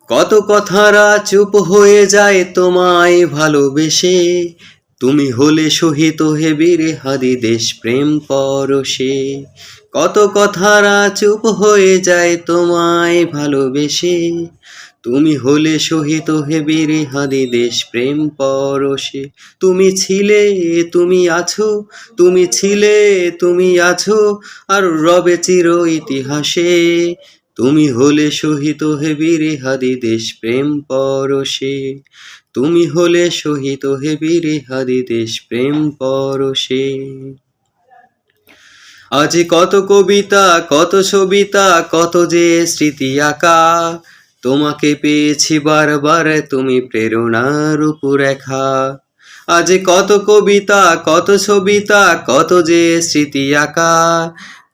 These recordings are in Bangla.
কত কথারা চুপ হয়ে যায় তোমায় ভালোবেসে, তুমি হলে শহীদ হে বীরে হাদি দেশ প্রেম পরশে। কত কথারা চুপ হয়ে যায় তোমায় ভালোবেসে, তুমি হলে শহীদ হে বীরে হাদি দেশ প্রেম পরশে। তুমি ছিলে, তুমি আছো, তুমি ছিলে, তুমি আছো, আর রবে চির ইতিহাসে। তুমি হলে শহীদ হে বীরে হাদি দেশ প্রেম পরশে। তুমি হলে শহীদ হে বীরে হাদি দেশ প্রেম পরশে। আজ কত কবিতা, কত সবিতা, কত যে স্মৃতি আঁকা, তোমাকে পেয়েছি বারবার, তুমি প্রেরণার রূপরেখা। আজ কত কবিতা, কত সবিতা, কত যে স্মৃতি আঁকা,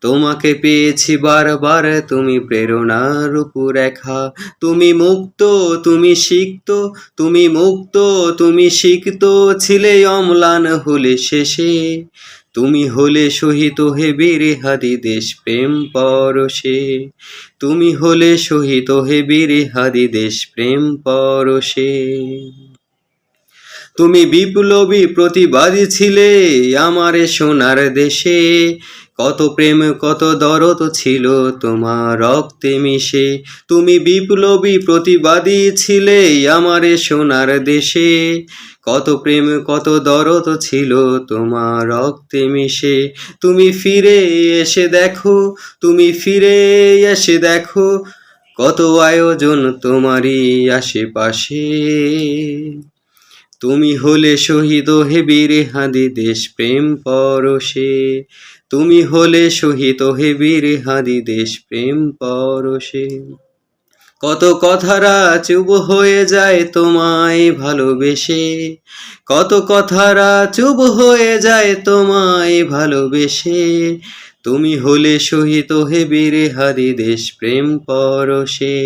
তোমাকে পেয়েছি বারবার, তুমি প্রেরণার রূপরেখা। তুমি মুক্ত, তুমি সিক্ত, তুমি মুক্ত, তুমি সিক্ত, ছিলে অম্লান হলে শেষে। তুমি হলে শহীদ হে বীরে হাদি দেশ প্রেম পরশে। তুমি হলে শহীদ হে বীরে হাদি দেশ প্রেম পরশে। তুমি বিপ্লবী প্রতিবাদী ছিলে আমার সোনার দেশে, কত প্রেম কত দরদ ছিল তোমার রক্তে মিশে। তুমি বিপ্লবী প্রতিবাদী ছিলে আমার সোনার দেশে, কত প্রেম কত দরদ ছিল তোমার রক্তে মিশে। তুমি ফিরে এসে দেখো, তুমি ফিরে এসে দেখো, কত আয়োজন তোমারই আশেপাশে। তুমি হলে শহীদ হে বীরে হাদি দেশ প্রেম পরশে। তুমি হলে শহীদ হে বীরে হাদি দেশ প্রেম পরশে। কত কথারা চুপ হয়ে যায় তোমায় ভালোবেসে, কত কথারা চুপ হয়ে যায় তোমায় ভালোবেসে। তুমি হলে শহীদ হে বীরে হাদি দেশ প্রেম পরশে।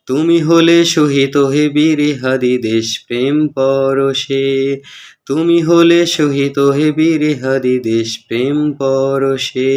তুমি হলে শহীদ হে বীরে হাদি দেশ প্রেম পরশে। তুমি হলে শহীদ হে বীরে হাদি দেশ প্রেম পরশে।